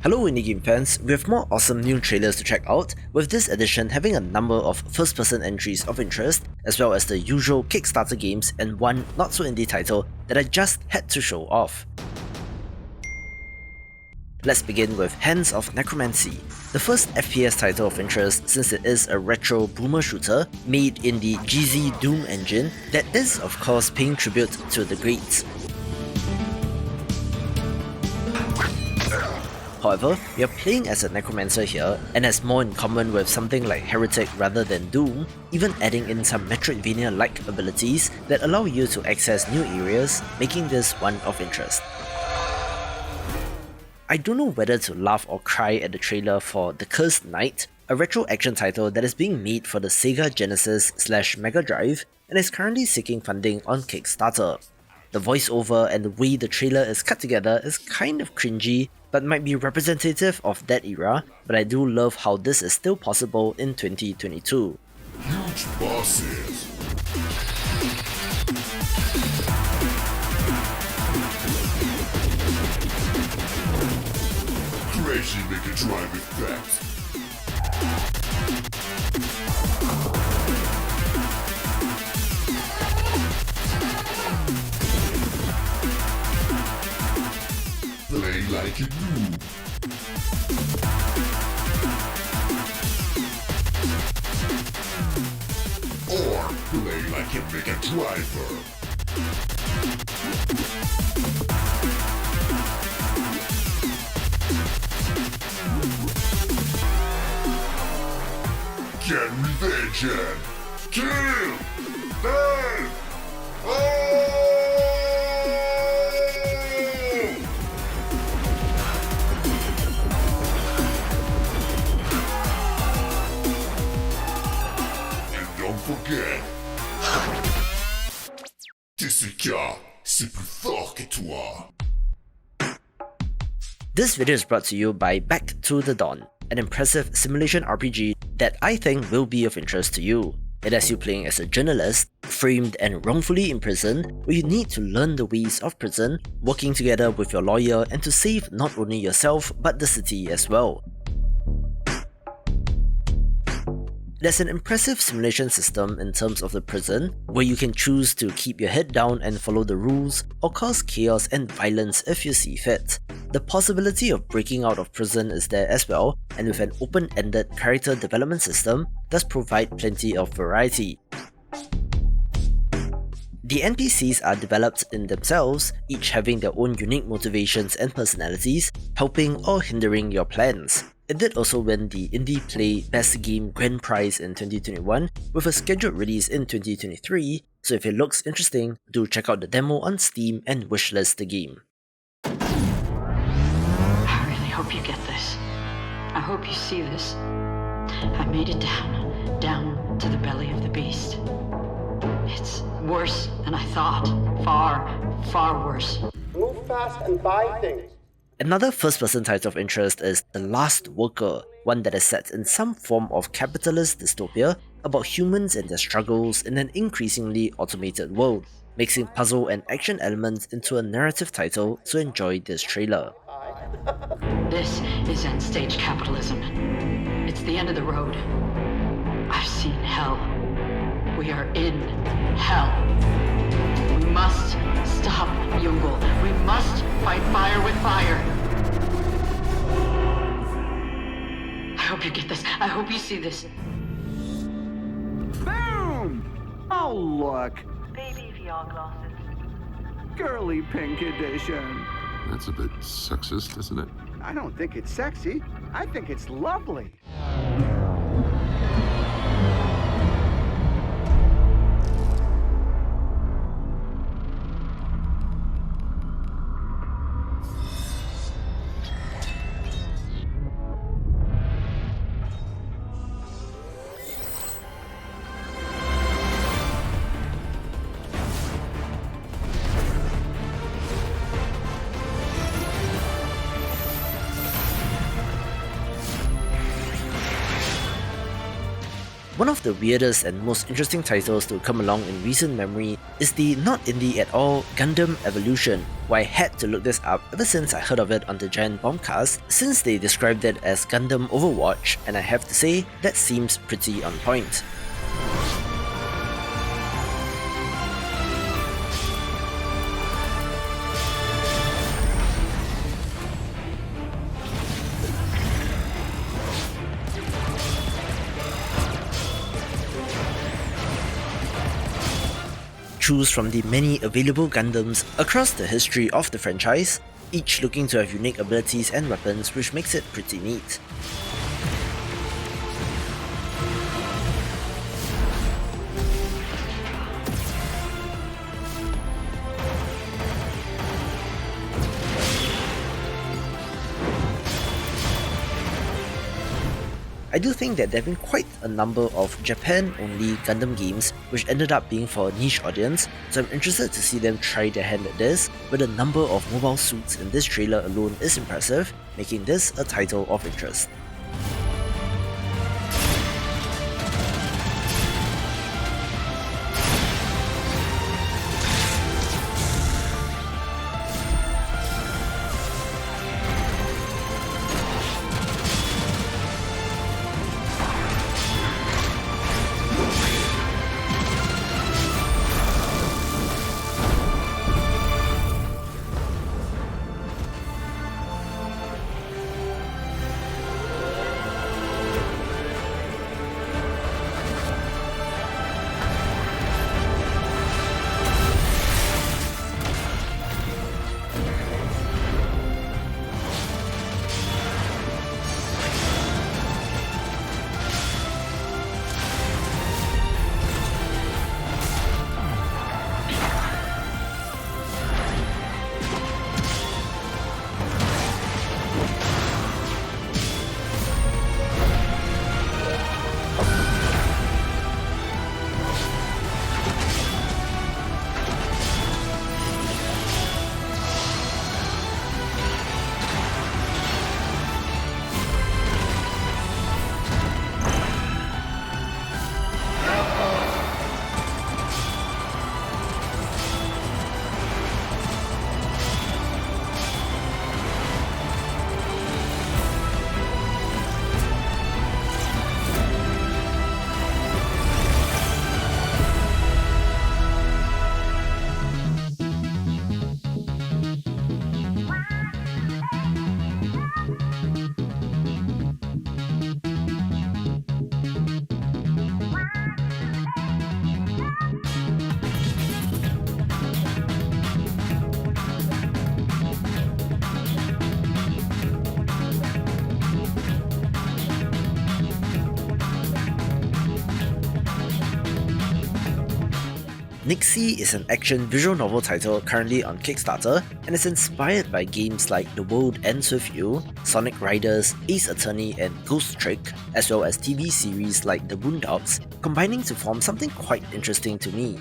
Hello indie game fans, we have more awesome new trailers to check out, with this edition having a number of first-person entries of interest, as well as the usual Kickstarter games and one not-so-indie title that I just had to show off. Let's begin with Hands of Necromancy, the first FPS title of interest since it is a retro boomer shooter made in the GZ Doom engine that is of course paying tribute to the greats. However, we are playing as a necromancer here, and has more in common with something like Heretic rather than Doom, even adding in some Metroidvania-like abilities that allow you to access new areas, making this one of interest. I don't know whether to laugh or cry at the trailer for The Cursed Knight, a retro action title that is being made for the Sega Genesis/Mega Drive and is currently seeking funding on Kickstarter. The voiceover and the way the trailer is cut together is kind of cringy, but might be representative of that era, but I do love how this is still possible in 2022. Huge bosses. Crazy Mega Drive effect. Play like a noob. Or play like a Mega Driver. Get revenge and kill them! Oh! Forget. Jessica, c'est plus fort que toi. This video is brought to you by Back to the Dawn, an impressive simulation RPG that I think will be of interest to you. It has you playing as a journalist, framed and wrongfully imprisoned, where you need to learn the ways of prison, working together with your lawyer and to save not only yourself but the city as well. There's an impressive simulation system in terms of the prison, where you can choose to keep your head down and follow the rules, or cause chaos and violence if you see fit. The possibility of breaking out of prison is there as well, and with an open-ended character development system, does provide plenty of variety. The NPCs are developed in themselves, each having their own unique motivations and personalities, helping or hindering your plans. It did also win the Indie Play Best Game Grand Prize in 2021, with a scheduled release in 2023, so if it looks interesting, do check out the demo on Steam and wishlist the game. I really hope you get this. I hope you see this. I made it down to the belly of the beast. It's worse than I thought. Far worse. Move fast and buy things. Another first-person title of interest is The Last Worker, one that is set in some form of capitalist dystopia about humans and their struggles in an increasingly automated world, mixing puzzle and action elements into a narrative title, so enjoy this trailer. This is end-stage capitalism. It's the end of the road. I've seen hell. We are in hell. We must stop Jungle. We must fight fire with fire. I hope you get this. I hope you see this. Boom! Oh, look. Baby VR glasses. Girly pink edition. That's a bit sexist, isn't it? I don't think it's sexy. I think it's lovely. One of the weirdest and most interesting titles to come along in recent memory is the not indie at all Gundam Evolution, where I had to look this up ever since I heard of it on the Giant Bombcast, since they described it as Gundam Overwatch, and I have to say, that seems pretty on point. Choose from the many available Gundams across the history of the franchise, each looking to have unique abilities and weapons, which makes it pretty neat. I do think that there have been quite a number of Japan-only Gundam games which ended up being for a niche audience, so I'm interested to see them try their hand at this, but the number of mobile suits in this trailer alone is impressive, making this a title of interest. NIXIE is an action visual novel title currently on Kickstarter and is inspired by games like The World Ends With You, Sonic Riders, Ace Attorney and Ghost Trick, as well as TV series like The Boondocks, combining to form something quite interesting to me.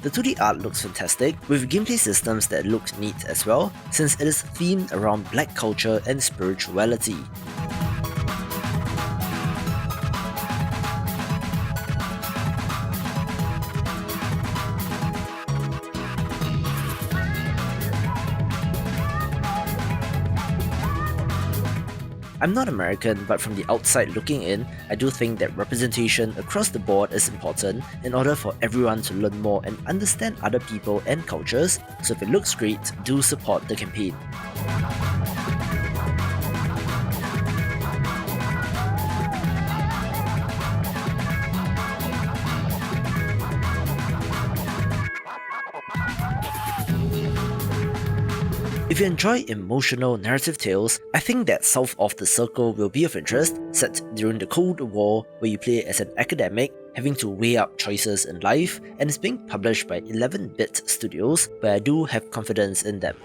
The 2D art looks fantastic, with gameplay systems that look neat as well, since it is themed around black culture and spirituality. I'm not American, but from the outside looking in, I do think that representation across the board is important in order for everyone to learn more and understand other people and cultures, so if it looks great, do support the campaign. If you enjoy emotional narrative tales, I think that South of the Circle will be of interest, set during the Cold War, where you play as an academic having to weigh up choices in life, and is being published by 11-bit studios, but I do have confidence in them.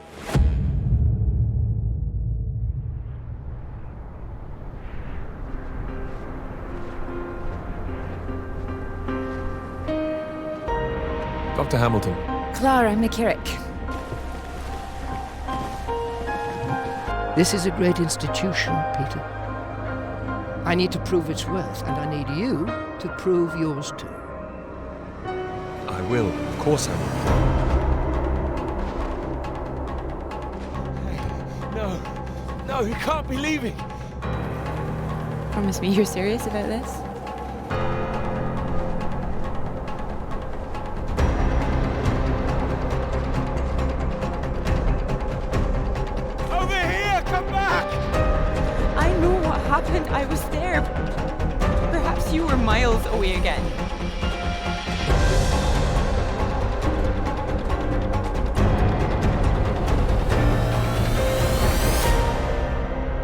Dr. Hamilton. Clara McKirrick. This is a great institution, Peter. I need to prove its worth, and I need you to prove yours too. I will. Of course I will. No. No, you can't be leaving. Promise me you're serious about this? Over here! Come back! I know what happened. I was there. Perhaps you were miles away again.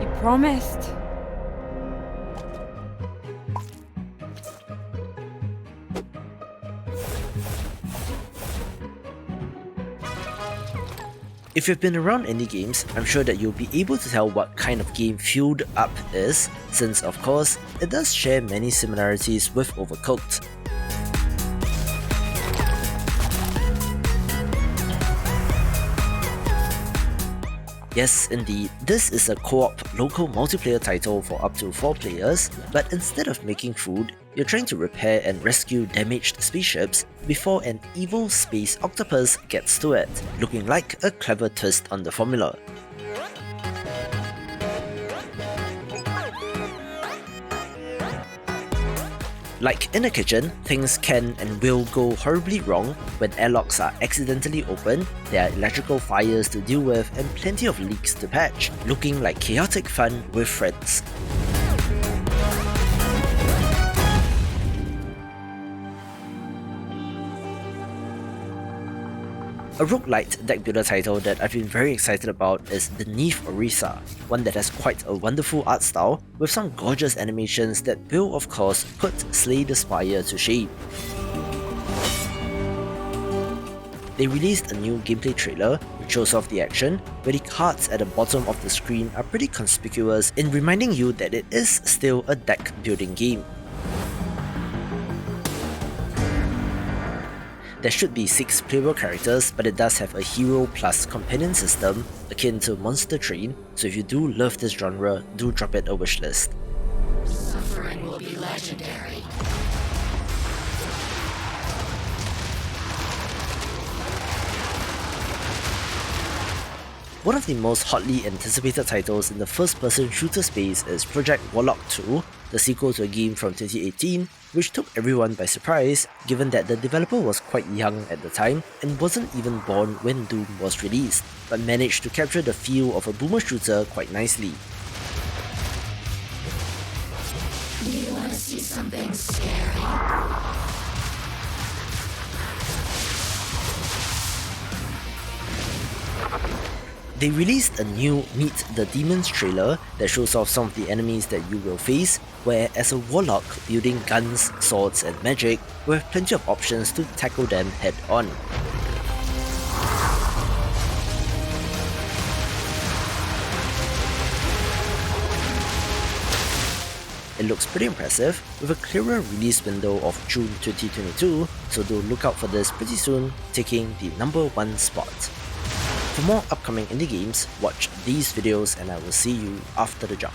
You promised. If you've been around indie games, I'm sure that you'll be able to tell what kind of game Fueled Up is, since of course, it does share many similarities with Overcooked. Yes, indeed, this is a co-op local multiplayer title for up to 4 players, but instead of making food, you're trying to repair and rescue damaged spaceships before an evil space octopus gets to it, looking like a clever twist on the formula. Like in a kitchen, things can and will go horribly wrong when airlocks are accidentally opened, there are electrical fires to deal with and plenty of leaks to patch, looking like chaotic fun with friends. A roguelite deck builder title that I've been very excited about is Beneath Orisa, one that has quite a wonderful art style with some gorgeous animations that will of course put Slay the Spire to shame. They released a new gameplay trailer which shows off the action, where the cards at the bottom of the screen are pretty conspicuous in reminding you that it is still a deck building game. There should be 6 playable characters, but it does have a hero plus companion system akin to Monster Train, so if you do love this genre, do drop it a wishlist. Suffering will be legendary. One of the most hotly anticipated titles in the first-person shooter space is Project Warlock 2, the sequel to a game from 2018, which took everyone by surprise given that the developer was quite young at the time and wasn't even born when Doom was released, but managed to capture the feel of a boomer shooter quite nicely. Do you want to see something scary? They released a new Meet the Demons trailer that shows off some of the enemies that you will face, where as a warlock wielding guns, swords and magic, you have plenty of options to tackle them head on. It looks pretty impressive, with a clearer release window of June 2022, so do look out for this pretty soon, taking the #1 spot. For more upcoming indie games, watch these videos and I will see you after the jump.